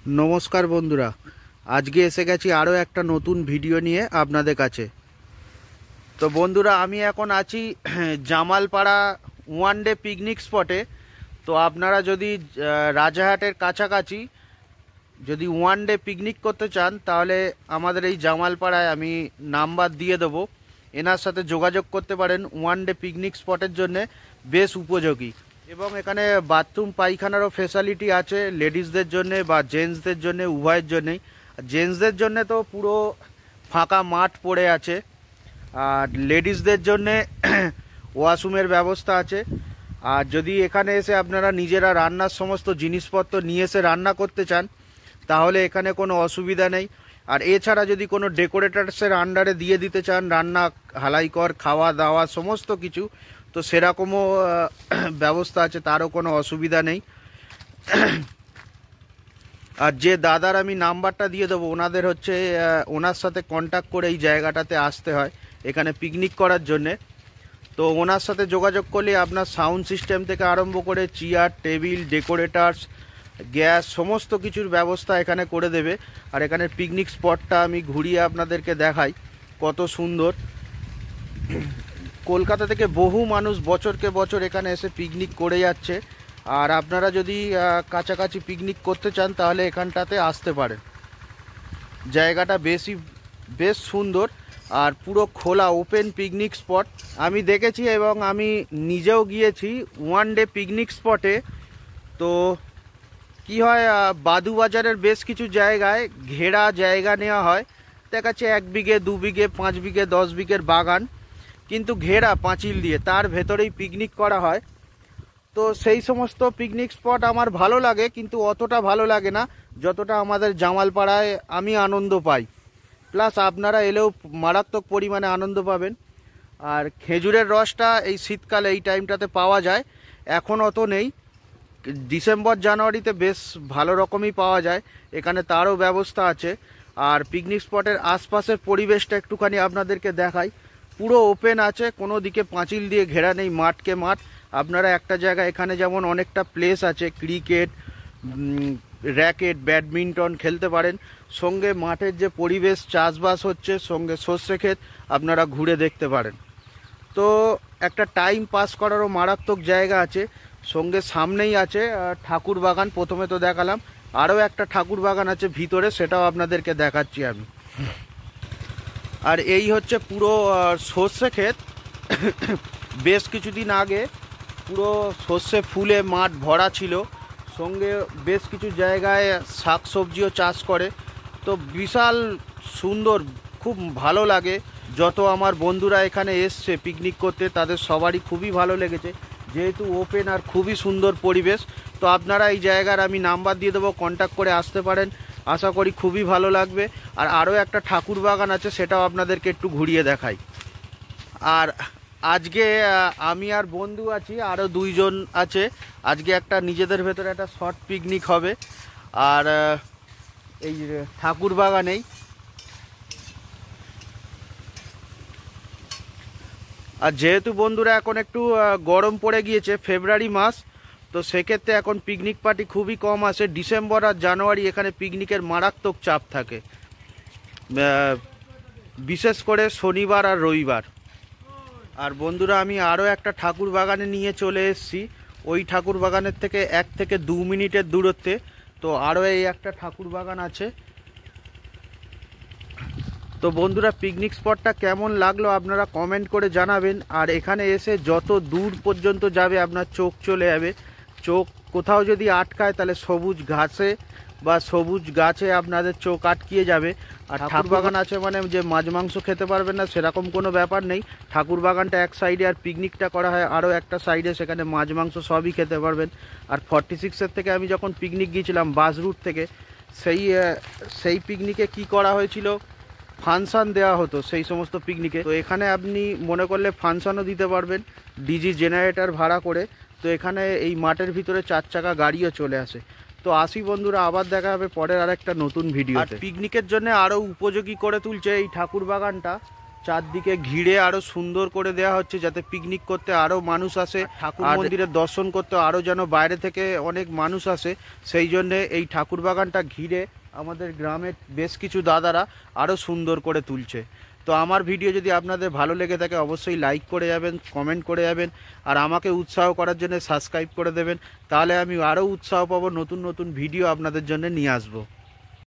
নমস্কার বন্ধুরা, আজকে এসে গেছি আরও একটা নতুন ভিডিও নিয়ে আপনাদের কাছে। তো বন্ধুরা, আমি এখন আছি জামালপাড়া ওয়ান ডে পিকনিক স্পটে। তো আপনারা যদি রাজারহাটের কাছাকাছি যদি ওয়ান ডে পিকনিক করতে চান, তাহলে আমাদের এই জামালপাড়ায় আমি নাম্বার দিয়ে দেবো, এনার সাথে যোগাযোগ করতে পারেন। ওয়ান ডে পিকনিক স্পটের জন্যে বেশ উপযোগী এবং এখানে বাথরুম পায়খানারও ফেসিলিটি আছে, লেডিসদের জন্যে বা জেন্টসদের জন্যে, উভয়ের জন্যেই। জেন্টসদের জন্যে তো পুরো ফাঁকা মাঠ পড়ে আছে, আর লেডিসদের জন্যে ওয়াশরুমের ব্যবস্থা আছে। আর যদি এখানে এসে আপনারা নিজেরা রান্নার সমস্ত জিনিসপত্র নিয়ে এসে রান্না করতে চান, তাহলে এখানে কোনো অসুবিধা নেই। আর এছাড়া যদি কোনো ডেকোরেটার্সের আন্ডারে দিয়ে দিতে চান রান্না, হালাইকর, খাওয়া দাওয়া সমস্ত কিছু, তো সেরকমও ব্যবস্থা আছে, তারও কোনো অসুবিধা নেই। আর যে দাদার আমি নাম্বারটা দিয়ে দেবো, ওনাদের হচ্ছে ওনার সাথে কন্ট্যাক্ট করে এই জায়গাটাতে আসতে হয় এখানে পিকনিক করার জন্যে। তো ওনার সাথে যোগাযোগ করলে আপনার সাউন্ড সিস্টেম থেকে আরম্ভ করে চেয়ার, টেবিল, ডেকোরেটার্স, গ্যাস সমস্ত কিছুর ব্যবস্থা এখানে করে দেবে। আর এখানে পিকনিক স্পটটা আমি ঘুরিয়ে আপনাদেরকে দেখাই কত সুন্দর। কলকাতা থেকে বহু মানুষ বছরকে বছর এখানে এসে পিকনিক করে যাচ্ছে। আর আপনারা যদি কাছাকাছি পিকনিক করতে চান, তাহলে এখানটাতে আসতে পারেন। জায়গাটা বেশ সুন্দর আর পুরো খোলা ওপেন পিকনিক স্পট। আমি দেখেছি এবং আমি নিজেও গিয়েছি ওয়ান ডে পিকনিক স্পটে। তো কি হয়, বাদুবাজারের বেশ কিছু জায়গায় ঘেরা জায়গা নেওয়া হয়, দেখাচ্ছে 1 বিঘে, 2 বিঘে, 5 বিঘে, 10 বিঘের বাগান, কিন্তু ঘেরা পাঁচিল দিয়ে, তার ভেতরেই পিকনিক করা হয়। তো সেই সমস্ত পিকনিক স্পট আমার ভালো লাগে, কিন্তু অতটা ভালো লাগে না যতটা আমাদের জামালপাড়ায় আমি আনন্দ পাই। প্লাস আপনারা এলেও মারাত্মক পরিমাণে আনন্দ পাবেন। আর খেজুরের রসটা এই শীতকালে এই টাইমটাতে পাওয়া যায়, এখন অত নেই। ডিসেম্বর জানুয়ারিতে বেশ ভালো রকমই পাওয়া যায় এখানে, তারও ব্যবস্থা আছে। আর পিকনিক স্পটের আশপাশের পরিবেশটা একটুখানি আপনাদেরকে দেখাই। পুরো ওপেন আছে, কোনো দিকে পাঁচিল দিয়ে ঘেরা নেই, মাঠকে মাঠ। আপনারা একটা জায়গায় এখানে যেমন অনেকটা প্লেস আছে, ক্রিকেট, র্যাকেট, ব্যাডমিন্টন খেলতে পারেন। সঙ্গে মাঠের যে পরিবেশ, চাষবাস হচ্ছে, সঙ্গে সর্ষে ক্ষেত আপনারা ঘুরে দেখতে পারেন। তো একটা টাইম পাস করারও মারাত্মক জায়গা আছে। সঙ্গে সামনেই আছে ঠাকুর বাগান, প্রথমে তো দেখালাম, আরও একটা ঠাকুর বাগান আছে ভিতরে, সেটাও আপনাদেরকে দেখাচ্ছি আমি। আর এই হচ্ছে পুরো সর্ষে ক্ষেত। বেশ কিছুদিন আগে পুরো সর্ষে ফুলে মাঠ ভরা ছিল, সঙ্গে বেশ কিছু জায়গায় শাকসবজিও চাষ করে। তো বিশাল সুন্দর, খুব ভালো লাগে। যত আমার বন্ধুরা এখানে এসছে পিকনিক করতে, তাদের সবারই খুবই ভালো লেগেছে, যেহেতু ওপেন আর খুবই সুন্দর পরিবেশ। তো আপনারা এই জায়গার আমি নাম্বার দিয়ে দেবো, কন্ট্যাক্ট করে আসতে পারেন, আশা করি খুবই ভালো লাগবে। আর আরও একটা ঠাকুর বাগান আছে, সেটাও আপনাদেরকে একটু ঘুরিয়ে দেখাই। আর আজকে আমি আর বন্ধু আছি, আরও 2 জন আছে। আজকে একটা নিজেদের ভেতরে একটা শর্ট পিকনিক হবে। আর এই ঠাকুর বাগানেই। আর যেহেতু বন্ধুরা এখন একটু গরম পড়ে গিয়েছে, ফেব্রুয়ারি মাস, তো সেক্ষেত্রে এখন পিকনিক পার্টি খুবই কম আসে। ডিসেম্বর আর জানুয়ারি এখানে পিকনিকের মারাত্মক চাপ থাকে, বিশেষ করে শনিবার আর রবিবার। আর বন্ধুরা, আমি আরও একটা ঠাকুর বাগানে নিয়ে চলে এসেছি। ওই ঠাকুর বাগানের থেকে 1 থেকে 2 মিনিটের দূরত্বে। তো আরও এই একটা ঠাকুর বাগান আছে। তো বন্ধুরা, পিকনিক স্পটটা কেমন লাগলো আপনারা কমেন্ট করে জানাবেন। আর এখানে এসে যত দূর পর্যন্ত যাবে আপনার চোখ চলে যাবে। চোখ কোথাও যদি আটকায়, তাহলে সবুজ ঘাসে বা সবুজ গাছে আপনাদের চোখ আটকিয়ে যাবে। আর ঠাকুর বাগান আছে মানে যে মাছ মাংস খেতে পারবেন না, সেরকম কোনো ব্যাপার নেই। ঠাকুর বাগানটা এক সাইডে আর পিকনিকটা করা হয় আরও একটা সাইডে, সেখানে মাছ মাংস সবই খেতে পারবেন। আর 46-এর থেকে আমি যখন পিকনিক গিয়েছিলাম বাস রুট থেকে, সেই পিকনিকে কি করা হয়েছিল, ফাংশান দেওয়া হতো সেই সমস্ত পিকনিকে। তো এখানে আপনি মনে করলে ফাংশানও দিতে পারবেন, ডিজি জেনারেটর ভাড়া করে। তো এখানে এই মাঠের ভিতরে 4 চাকা গাড়িও চলে আসে। তো আসি বন্ধুরা, আবার দেখা হবে পরের আরেকটা নতুন ভিডিও। আর পিকনিকের জন্য আরও উপযোগী করে তুলছে এই ঠাকুর বাগানটা। চারদিকে ঘিরে আরো সুন্দর করে দেওয়া হচ্ছে, যাতে পিকনিক করতে আরো মানুষ আসে, ঠাকুর মন্দিরের দর্শন করতে আরো যেন বাইরে থেকে অনেক মানুষ আসে। সেই জন্যে এই ঠাকুর বাগানটা ঘিরে আমাদের গ্রামের বেশ কিছু দাদারা আরো সুন্দর করে তুলছে। তো আমার ভিডিও যদি আপনাদের ভালো লেগে থাকে অবশ্যই লাইক করে যাবেন, কমেন্ট করে যাবেন, আর আমাকে উৎসাহ করার জন্য সাবস্ক্রাইব করে দেবেন। তাহলে আমি আরও উৎসাহ পাবো, নতুন নতুন ভিডিও আপনাদের জন্য নিয়ে আসবো।